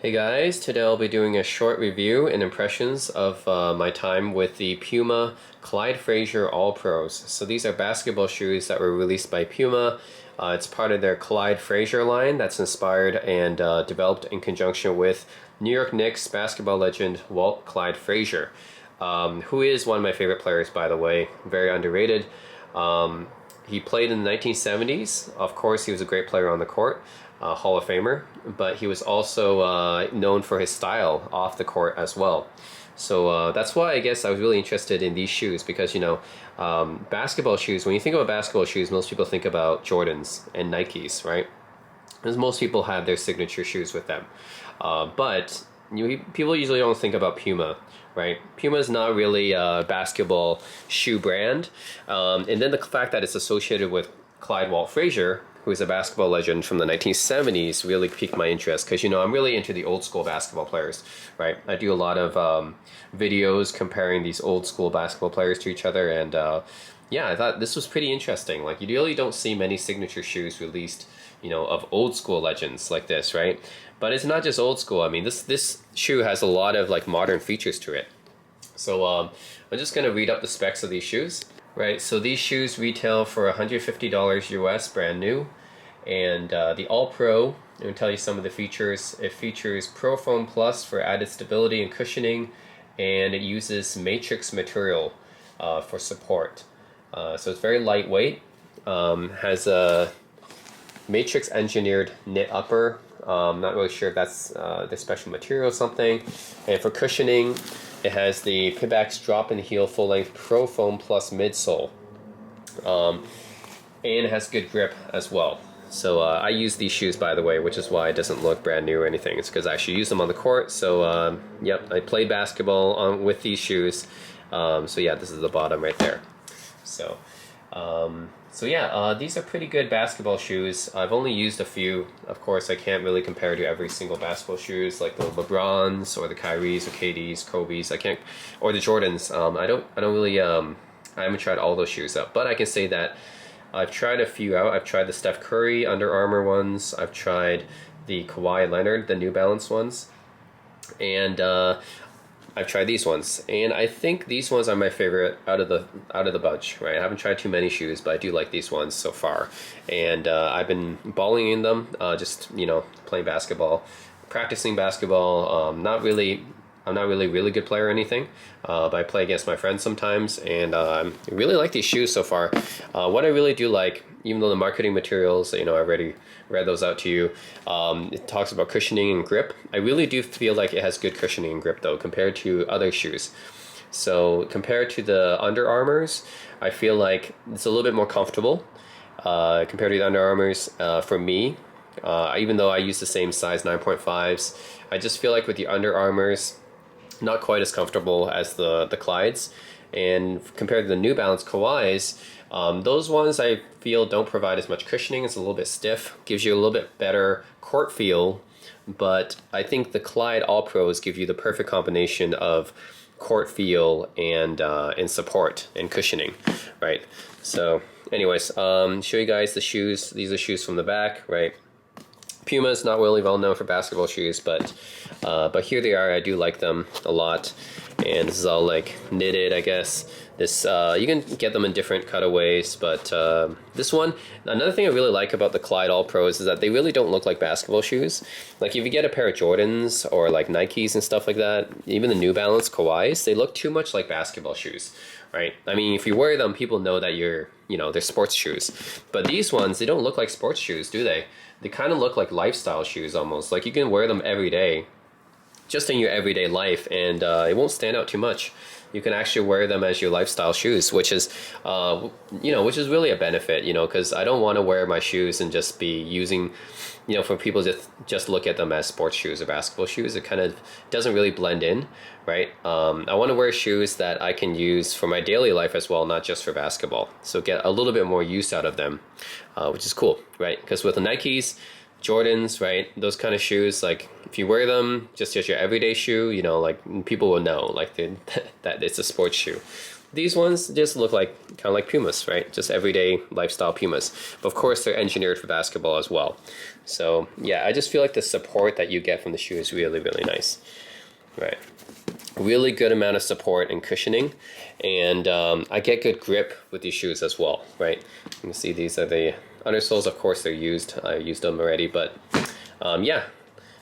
Hey guys, today I'll be doing a short review and impressions of my time with the Puma Clyde All-Pros. So these are basketball shoes that were released by Puma. It's part of their Clyde Frazier line that's inspired and developed in conjunction with New York Knicks basketball legend Walt Clyde Frazier, who is one of my favorite players, by the way, very underrated. He played in the 1970s. Of course, he was a great player on the court, Hall of Famer, but he was also known for his style off the court as well. So that's why I guess I was really interested in these shoes because, basketball shoes, when you think about basketball shoes, most people think about Jordans and Nikes, right? Because most people have their signature shoes with them. But people usually don't think about Puma, right? Puma is not really a basketball shoe brand. And then the fact that it's associated with Clyde Walt Frazier, who is a basketball legend from the 1970s, really piqued my interest because, I'm really into the old school basketball players, right? I do a lot of videos comparing these old school basketball players to each other. And yeah, I thought this was pretty interesting. Like, you really don't see many signature shoes released, of old school legends like this, right? But it's not just old school. I mean, this shoe has a lot of like modern features to it. So I'm just gonna read up the specs of these shoes. Right, so these shoes retail for $150 US, brand new. And the All-Pro, I'm gonna tell you some of the features. It features Pro Foam Plus for added stability and cushioning, and it uses matrix material for support. So it's very lightweight, has a matrix engineered knit upper. Not really sure if that's the special material or something. And for cushioning, it has the Pibax drop-in heel full-length Pro Foam Plus midsole. And it has good grip as well. So I use these shoes, by the way, which is why it doesn't look brand new or anything. It's because I actually use them on the court. So yep, I played basketball with these shoes. So yeah, this is the bottom right there. So yeah, these are pretty good basketball shoes. I've only used a few. Of course, I can't really compare to every single basketball shoes like the LeBrons or the Kyries or KDs, Kobe's. I can't, or the Jordans. I don't really. I haven't tried all those shoes out, but I can say that I've tried a few out. I've tried the Steph Curry Under Armour ones. I've tried the Kawhi Leonard, the New Balance ones, and I've tried these ones, and I think these ones are my favorite out of the bunch. Right, I haven't tried too many shoes, but I do like these ones so far. And I've been balling in them, just playing basketball, practicing basketball. I'm not really a really good player or anything, but I play against my friends sometimes, and I really like these shoes so far. What I really do like, even though the marketing materials, I already read those out to you, it talks about cushioning and grip. I really do feel like it has good cushioning and grip though, compared to other shoes. So compared to the Under Armours, I feel like it's a little bit more comfortable compared to the Under Armours for me. Even though I use the same size 9.5s, I just feel like with the Under Armours, not quite as comfortable as the Clydes. And compared to the New Balance Kawhis, those ones I feel don't provide as much cushioning. It's a little bit stiff, gives you a little bit better court feel, but I think the Clyde All-Pros give you the perfect combination of court feel and support and cushioning, right? So anyways, show you guys the shoes. These are shoes from the back, right? Puma is not really well known for basketball shoes, but here they are. I do like them a lot, and this is all like knitted, I guess. This you can get them in different cutaways, but this one, another thing I really like about the Clyde All-Pros is that they really don't look like basketball shoes. Like if you get a pair of Jordans or like Nikes and stuff like that, even the New Balance Kawhis, they look too much like basketball shoes, right? I mean, if you wear them, people know that they're sports shoes. But these ones, they don't look like sports shoes, do they? They kind of look like lifestyle shoes almost. Like you can wear them every day, just in your everyday life, and it won't stand out too much. You can actually wear them as your lifestyle shoes, which is really a benefit, because I don't want to wear my shoes and just be using, for people to just look at them as sports shoes or basketball shoes. It kind of doesn't really blend in, right? I want to wear shoes that I can use for my daily life as well, not just for basketball. So get a little bit more use out of them, which is cool, right? Because with the Nikes, Jordans, right? Those kind of shoes, like if you wear them just as your everyday shoe, like people will know, like that it's a sports shoe. these ones just look like kind of like Pumas, right? Just everyday lifestyle Pumas. But of course, they're engineered for basketball as well. So yeah, I just feel like the support that you get from the shoe is really, really nice, right? Really good amount of support and cushioning, and I get good grip with these shoes as well, right? You can see these are the undersoles. Of course, they're used. I used them already, but yeah,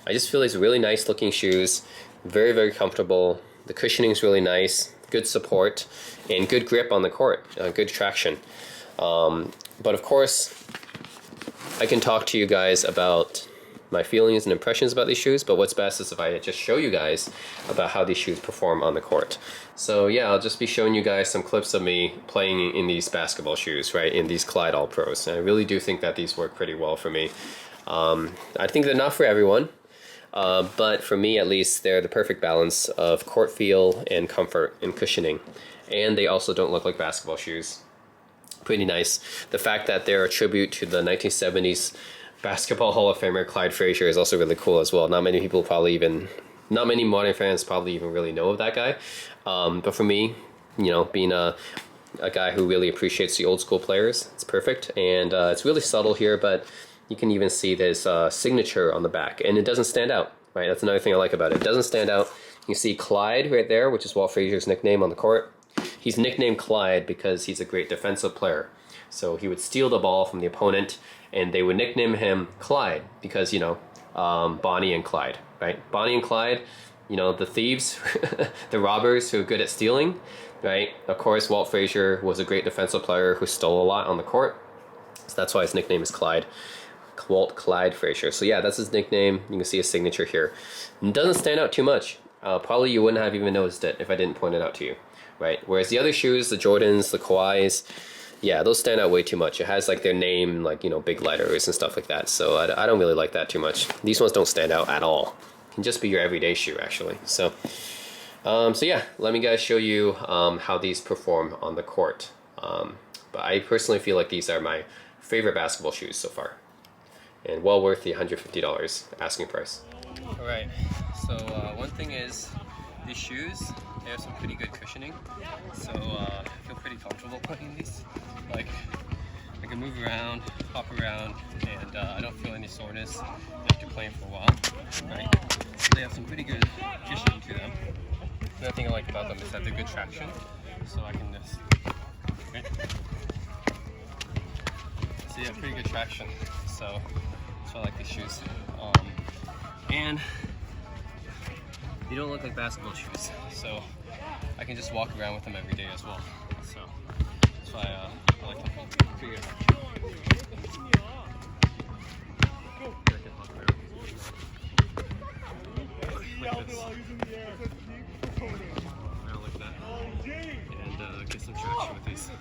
I just feel these really nice looking shoes. Very, very comfortable. The cushioning is really nice. Good support and good grip on the court. Good traction. But of course, I can talk to you guys about my feelings and impressions about these shoes, but what's best is if I just show you guys about how these shoes perform on the court. So yeah, I'll just be showing you guys some clips of me playing in these basketball shoes, right, in these Clyde All-Pros. And I really do think that these work pretty well for me. I think they're not for everyone, but for me at least, they're the perfect balance of court feel and comfort and cushioning. And they also don't look like basketball shoes. Pretty nice. The fact that they're a tribute to the 1970s Basketball Hall of Famer Clyde Frazier is also really cool as well. Not many people probably even, not many modern fans probably even really know of that guy. But for me, you know, being a guy who really appreciates the old school players, it's perfect. And it's really subtle here, but you can even see this signature on the back, and it doesn't stand out, right? That's another thing I like about it. It doesn't stand out. You see Clyde right there, which is Walt Frazier's nickname on the court. He's nicknamed Clyde because he's a great defensive player. So he would steal the ball from the opponent, and they would nickname him Clyde because, you know, Bonnie and Clyde, right? Bonnie and Clyde, you know, the thieves, the robbers who are good at stealing, right? Of course, Walt Frazier was a great defensive player who stole a lot on the court. So that's why his nickname is Clyde. Walt Clyde Frazier. So yeah, that's his nickname. You can see his signature here. It doesn't stand out too much. Probably you wouldn't have even noticed it if I didn't point it out to you, right? Whereas the other shoes, the Jordans, the Kawhis, yeah, those stand out way too much. It has like their name, like, you know, big letters and stuff like that. So I don't really like that too much. These ones don't stand out at all. It can just be your everyday shoe, actually. So yeah, let me guys show you how these perform on the court. But I personally feel like these are my favorite basketball shoes so far, and well worth the $150 asking price. All right, so one thing is these shoes, they have some pretty good cushioning, so I feel pretty comfortable playing these. Like, I can move around, hop around, and I don't feel any soreness after playing for a while, right? So they have some pretty good cushioning to them. Another thing I like about them is that they're good traction, so I can just, okay. So yeah, pretty good traction, so that's why I like these shoes. And they don't look like basketball shoes, so I can just walk around with them every day as well. So that's why I like them. Pretty good. Like this. Around like that, and get some traction with these.